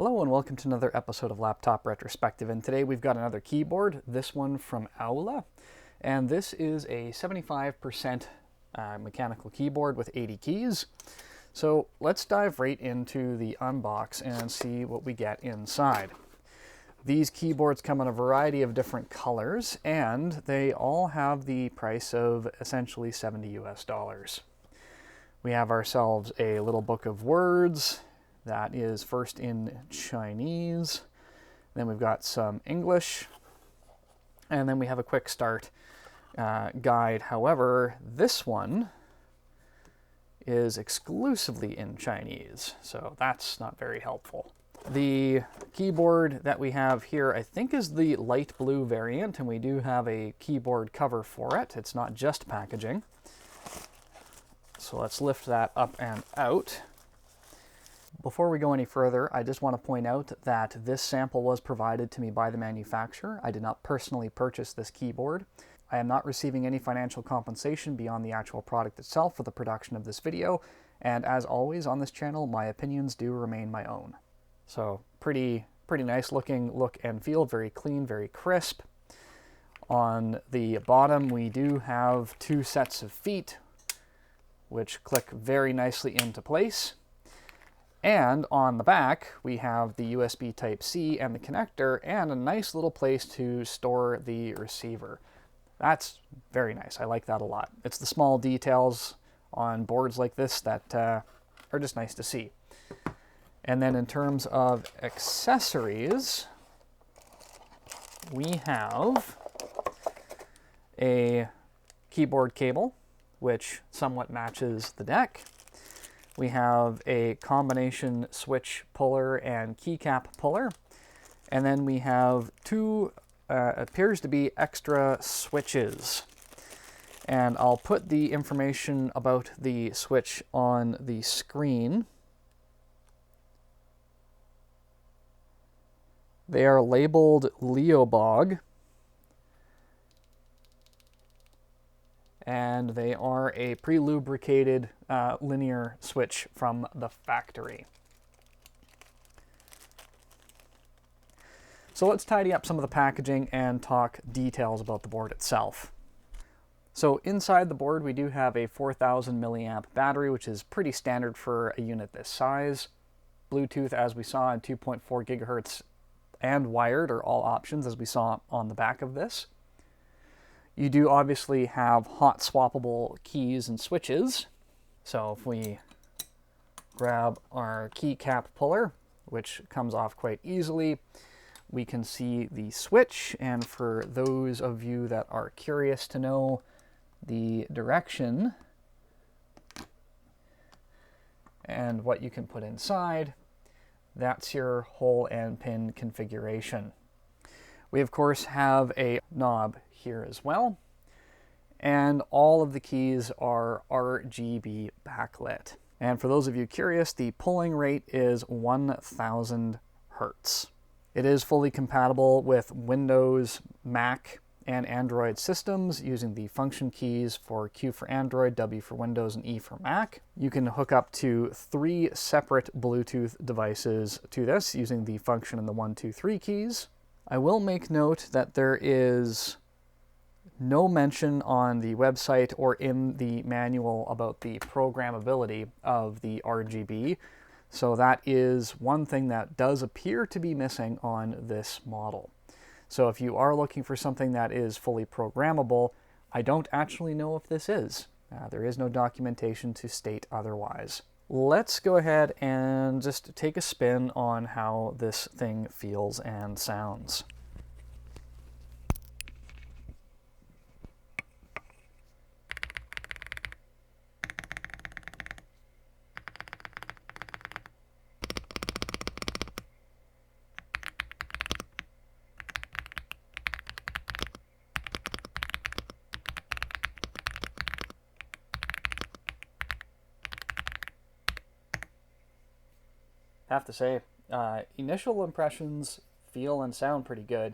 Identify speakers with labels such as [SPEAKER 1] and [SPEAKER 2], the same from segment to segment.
[SPEAKER 1] Hello and welcome to another episode of Laptop Retrospective, and today we've got another keyboard, this one from AULA, and this is a 75% mechanical keyboard with 80 keys. So let's dive right into the unbox and see what we get inside. These keyboards come in a variety of different colors, and they all have the price of essentially $70 US. We have ourselves a little book of words that is first in Chinese, then we've got some English, and then we have a quick start guide. However, this one is exclusively in Chinese, so that's not very helpful. The keyboard that we have here, I think, is the light blue variant, and we do have a keyboard cover for it. It's not just packaging. So let's lift that up and out. Before we go any further, I just want to point out that this sample was provided to me by the manufacturer. I did not personally purchase this keyboard. I am not receiving any financial compensation beyond the actual product itself for the production of this video, and as always on this channel, my opinions do remain my own. So pretty nice looking look and feel, very clean, very crisp. On the bottom we do have two sets of feet, which click very nicely into place. And on the back, we have the USB Type-C and the connector and a nice little place to store the receiver. That's very nice. I like that a lot. It's the small details on boards like this that are just nice to see. And then in terms of accessories, we have a keyboard cable, which somewhat matches the deck. We have a combination switch puller and keycap puller. And then we have two, appears to be extra switches. And I'll put the information about the switch on the screen. They are labeled Leobog. And they are a pre-lubricated linear switch from the factory. So let's tidy up some of the packaging and talk details about the board itself. So inside the board we do have a 4000 milliamp battery, which is pretty standard for a unit this size. Bluetooth, as we saw, and 2.4 gigahertz and wired are all options, as we saw on the back of this. You do obviously have hot swappable keys and switches. So if we grab our keycap puller, which comes off quite easily, we can see the switch. And for those of you that are curious to know the direction and what you can put inside, that's your hole and pin configuration. We of course have a knob here as well, and all of the keys are RGB backlit. And for those of you curious, the pulling rate is 1000 Hertz. It is fully compatible with Windows, Mac, and Android systems using the function keys for Q for Android, W for Windows, and E for Mac. You can hook up to 3 separate Bluetooth devices to this using the function and the 1, 2, 3 keys. I will make note that there is no mention on the website or in the manual about the programmability of the RGB. So that is one thing that does appear to be missing on this model. So if you are looking for something that is fully programmable, I don't actually know if this is. There is no documentation to state otherwise. Let's go ahead and just take a spin on how this thing feels and sounds. I have to say, initial impressions feel and sound pretty good,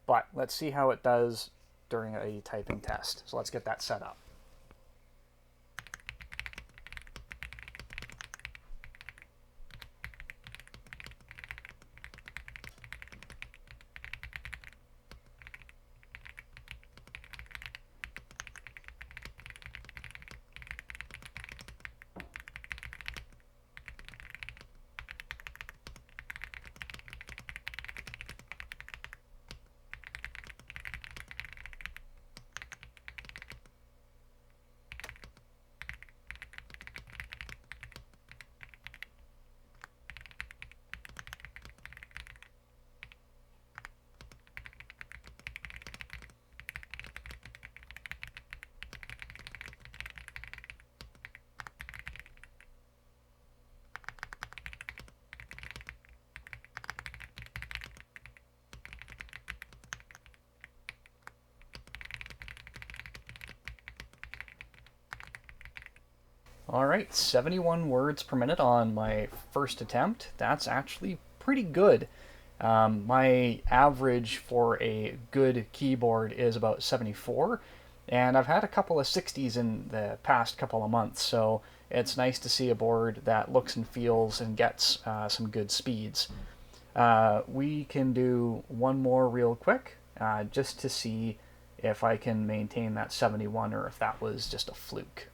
[SPEAKER 1] but let's see how it does during a typing test. So let's get that set up. All right, 71 words per minute on my first attempt. That's actually pretty good. My average for a good keyboard is about 74, and I've had a couple of 60s in the past couple of months, so it's nice to see a board that looks and feels and gets some good speeds. We can do one more real quick, just to see if I can maintain that 71 or if that was just a fluke.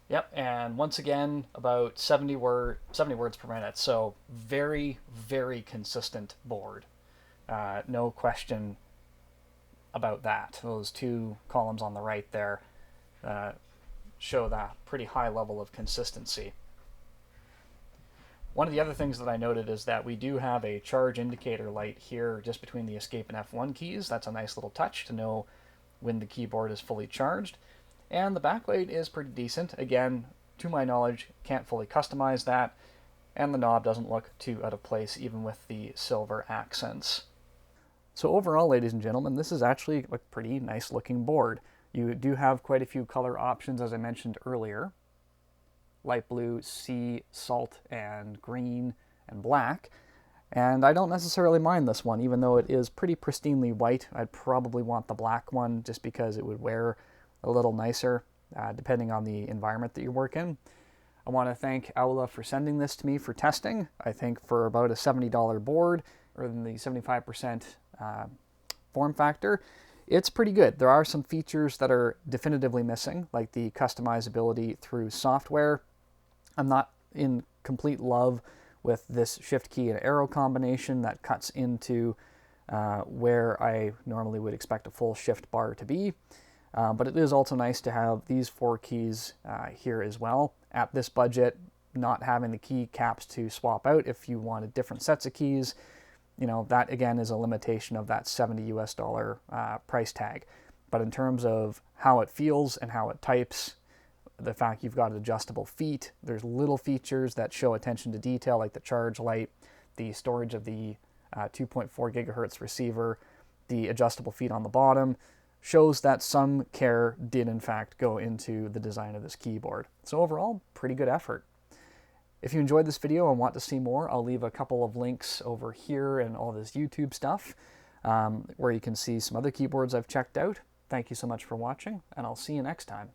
[SPEAKER 1] Yep, and once again, about 70 words per minute. So very, very consistent board. No question about that. Those two columns on the right there show that pretty high level of consistency. One of the other things that I noted is that we do have a charge indicator light here just between the escape and F1 keys. That's a nice little touch to know when the keyboard is fully charged. And the backlight is pretty decent. Again, to my knowledge, can't fully customize that, and the knob doesn't look too out of place even with the silver accents. So overall, ladies and gentlemen, this is actually a pretty nice looking board. You do have quite a few color options, as I mentioned earlier. Light blue, sea, salt, and green, and black. And I don't necessarily mind this one, even though it is pretty pristinely white. I'd probably want the black one just because it would wear a little nicer, depending on the environment that you work in. I want to thank AULA for sending this to me for testing. I think for about a $70 board, or in the 75% form factor, it's pretty good. There are some features that are definitively missing, like the customizability through software. I'm not in complete love with this shift key and arrow combination that cuts into where I normally would expect a full shift bar to be. But it is also nice to have these four keys here as well. At this budget, not having the key caps to swap out if you wanted different sets of keys, you know, that again is a limitation of that $70 US price tag. But in terms of how it feels and how it types, the fact you've got adjustable feet, there's little features that show attention to detail like the charge light, the storage of the 2.4 gigahertz receiver, the adjustable feet on the bottom, shows that some care did in fact go into the design of this keyboard. So overall, pretty good effort. If you enjoyed this video and want to see more, I'll leave a couple of links over here and all this YouTube stuff where you can see some other keyboards I've checked out. Thank you so much for watching, and I'll see you next time.